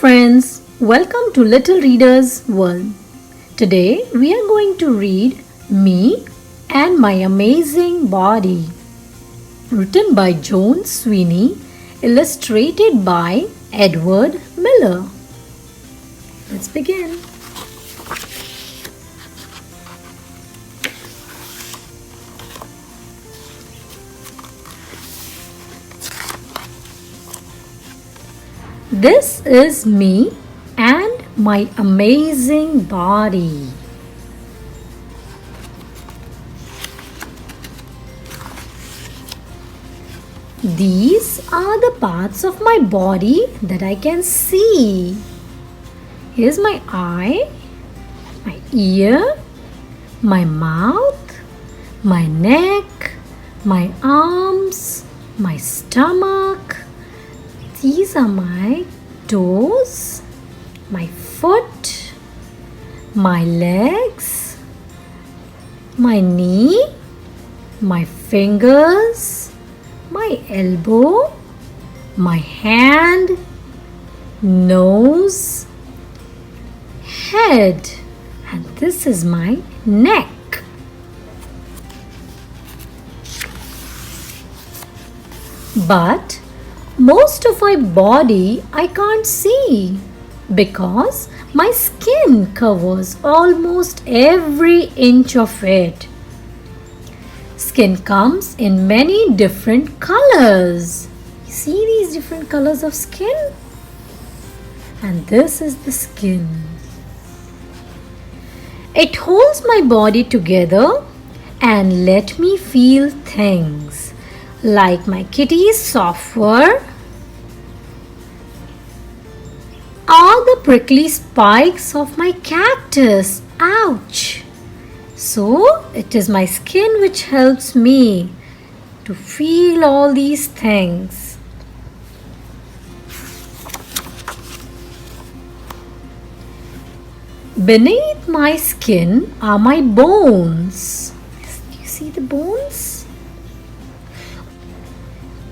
friends, welcome to Little Reader's World. Today we are going to read Me and My Amazing Body, written by Joan Sweeney, illustrated by Edward Miller. Let's begin. This is me and my amazing body. These are the parts of my body that I can see. Here's my eye, my ear, my mouth, my neck, my arms, my stomach. These are my toes, my foot, my legs, my knee, my fingers, my elbow, my hand, nose, head, and this is my neck. But most of my body I can't see because my skin covers almost every inch of it. Skin comes in many different colors. You see these different colors of skin? And this is the skin. It holds my body together and let me feel things like my kitty's soft fur or the prickly spikes of my cactus. Ouch! So it is my skin which helps me to feel all these things. Beneath my skin are my bones. Do you see the bones?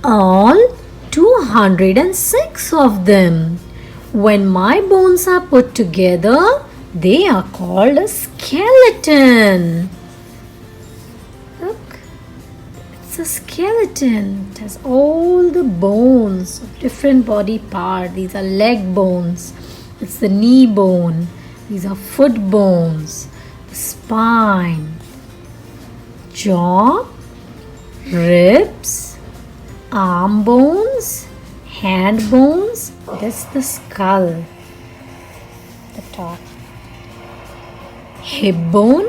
All 206 of them. When my bones are put together, they are called a skeleton. Look, it's a skeleton. It has all the bones of different body parts. These are leg bones. It's the knee bone. These are foot bones, the spine, jaw, ribs, arm bones, hand bones. That's the skull, the top. Hip bone.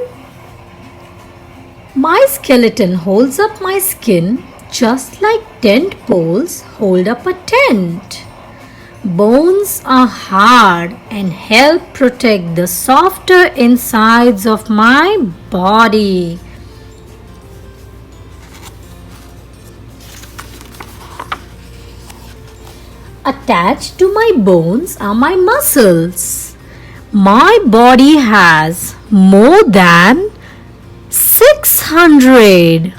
My skeleton holds up my skin just like tent poles hold up a tent. Bones are hard and help protect the softer insides of my body. Attached to my bones are my muscles. My body has more than 600.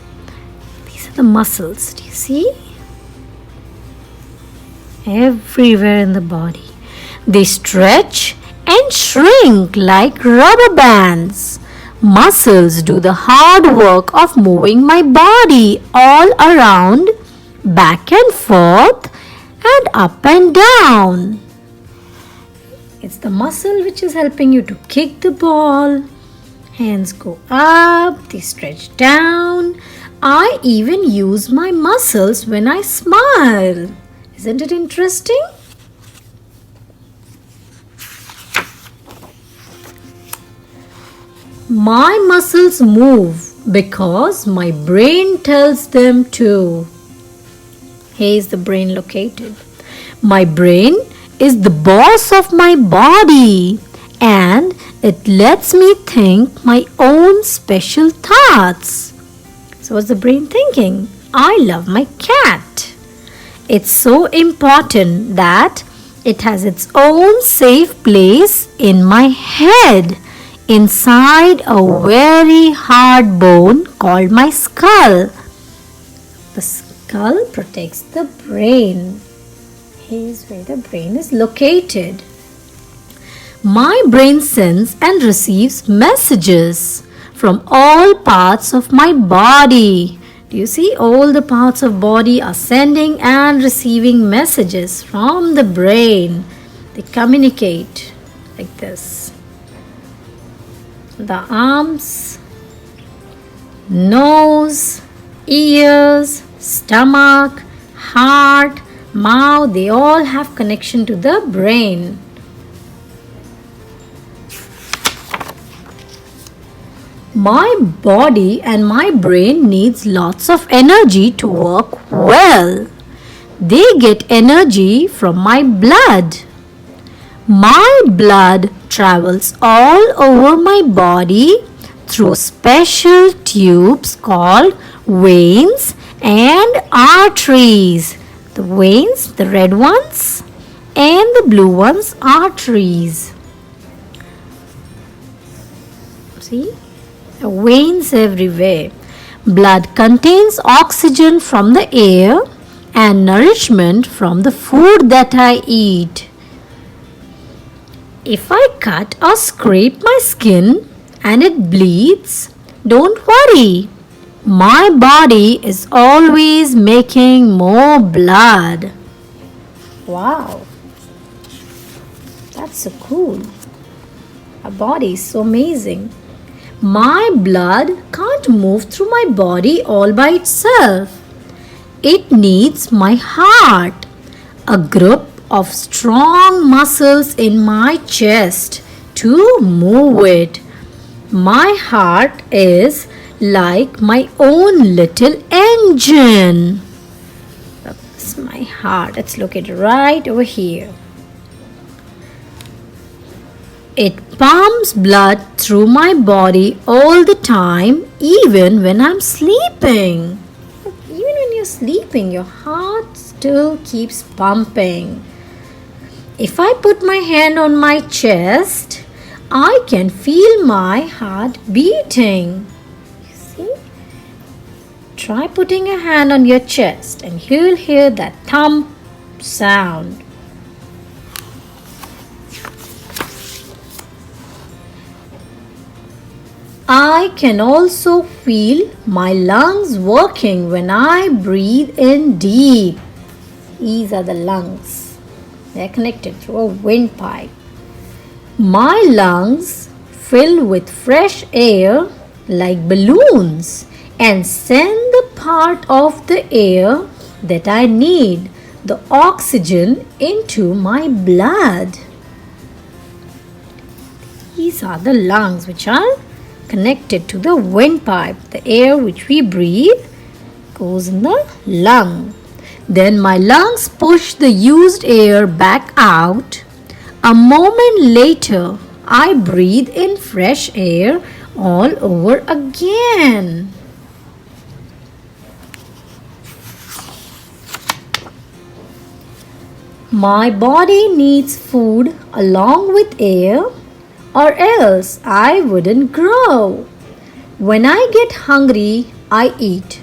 These are the muscles. Do you see? Everywhere in the body. They stretch and shrink like rubber bands. Muscles do the hard work of moving my body all around, back and forth, and up and down. It's the muscle which is helping you to kick the ball. Hands go up, they stretch down. I even use my muscles when I smile. Isn't it interesting? My muscles move because my brain tells them to. Here is the brain located. My brain is the boss of my body and it lets me think my own special thoughts. So what's the brain thinking? I love my cat. It's so important that it has its own safe place in my head, inside a very hard bone called my skull. The skull protects the brain. Here's where the brain is located. My brain sends and receives messages from all parts of my body. Do you see? All the parts of body are sending and receiving messages from the brain. They communicate like this. The arms, nose, ears, stomach, heart, mouth, they all have connection to the brain. My body and my brain needs lots of energy to work well. They get energy from my blood. My blood travels all over my body through special tubes called veins and arteries. The veins, the red ones, and the blue ones, arteries. See? Veins everywhere. Blood contains oxygen from the air and nourishment from the food that I eat. If I cut or scrape my skin and it bleeds, don't worry. My body is always making more blood. Wow. That's so cool. Our body is so amazing. My blood can't move through my body all by itself. It needs my heart, a group of strong muscles in my chest to move it. My heart is like my own little engine. That's my heart. It's located right over here. It pumps blood through my body all the time, even when I'm sleeping. Even when you're sleeping, your heart still keeps pumping. If I put my hand on my chest, I can feel my heart beating. You see? Try putting a hand on your chest and you'll hear that thump sound. I can also feel my lungs working when I breathe in deep. These are the lungs. They are connected through a windpipe. My lungs fill with fresh air like balloons and send the part of the air that I need, the oxygen, into my blood. These are the lungs which are connected to the windpipe. The air which we breathe goes in the lung. Then my lungs push the used air back out. A moment later, I breathe in fresh air all over again. My body needs food along with air, or else I wouldn't grow. When I get hungry, I eat,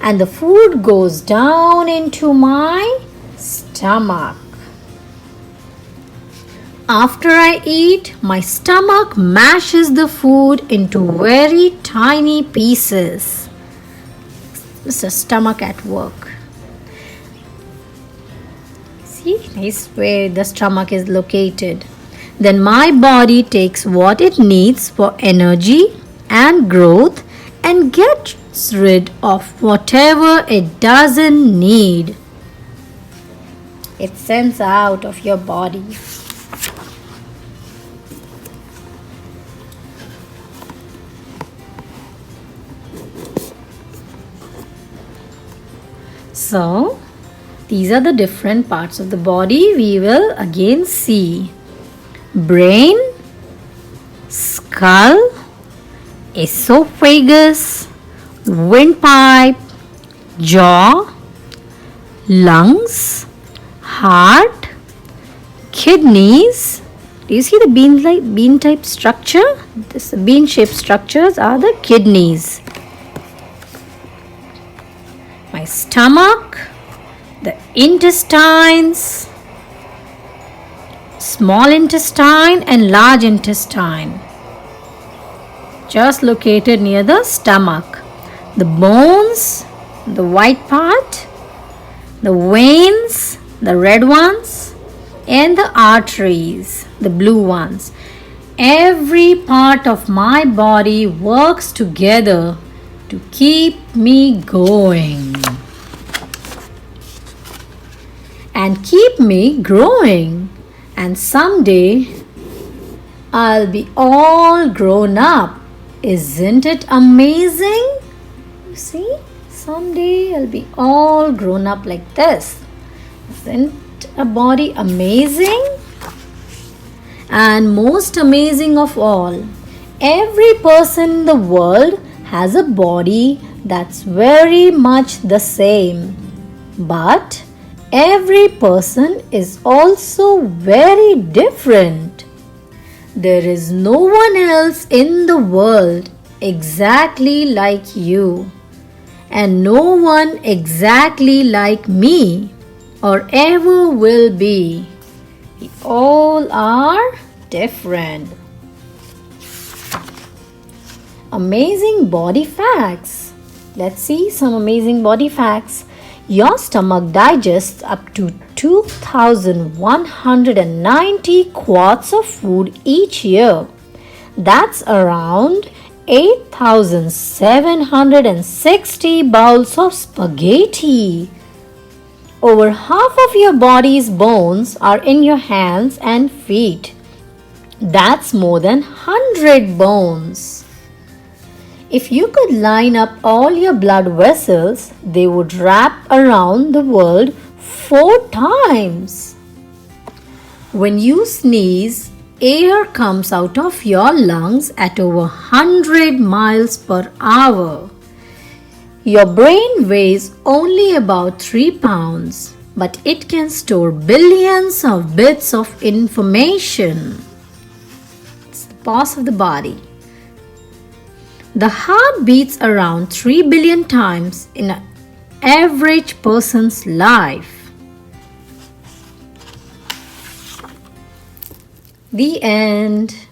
and the food goes down into my stomach. After I eat, my stomach mashes the food into very tiny pieces. It's a stomach at work. See, this is where the stomach is located. Then my body takes what it needs for energy and growth and gets rid of whatever it doesn't need. It sends out of your body. So, these are the different parts of the body we will again see. Brain, skull, esophagus, windpipe, jaw, lungs, heart, kidneys. Do you see the bean type structure? This bean shaped structures are the kidneys. My stomach, the intestines, small intestine and large intestine, just located near the stomach. The bones, the white part, the veins, the red ones, and the arteries, the blue ones. Every part of my body works together to keep me going and keep me growing. And someday I'll be all grown up. Isn't it amazing? You see, someday I'll be all grown up like this. Isn't a body amazing? And most amazing of all, every person in the world has a body that's very much the same. But every person is also very different. There is no one else in the world exactly like you, and no one exactly like me or ever will be. We all are different. Amazing body facts. Let's see some amazing body facts. Your stomach digests up to 2,190 quarts of food each year. That's around 8,760 bowls of spaghetti. Over half of your body's bones are in your hands and feet. That's more than 100 bones. If you could line up all your blood vessels, they would wrap around the world 4 times. When you sneeze, air comes out of your lungs at over 100 miles per hour. Your brain weighs only about 3 pounds, but it can store billions of bits of information. It's the boss of the body. The heart beats around 3 billion times in an average person's life. The end.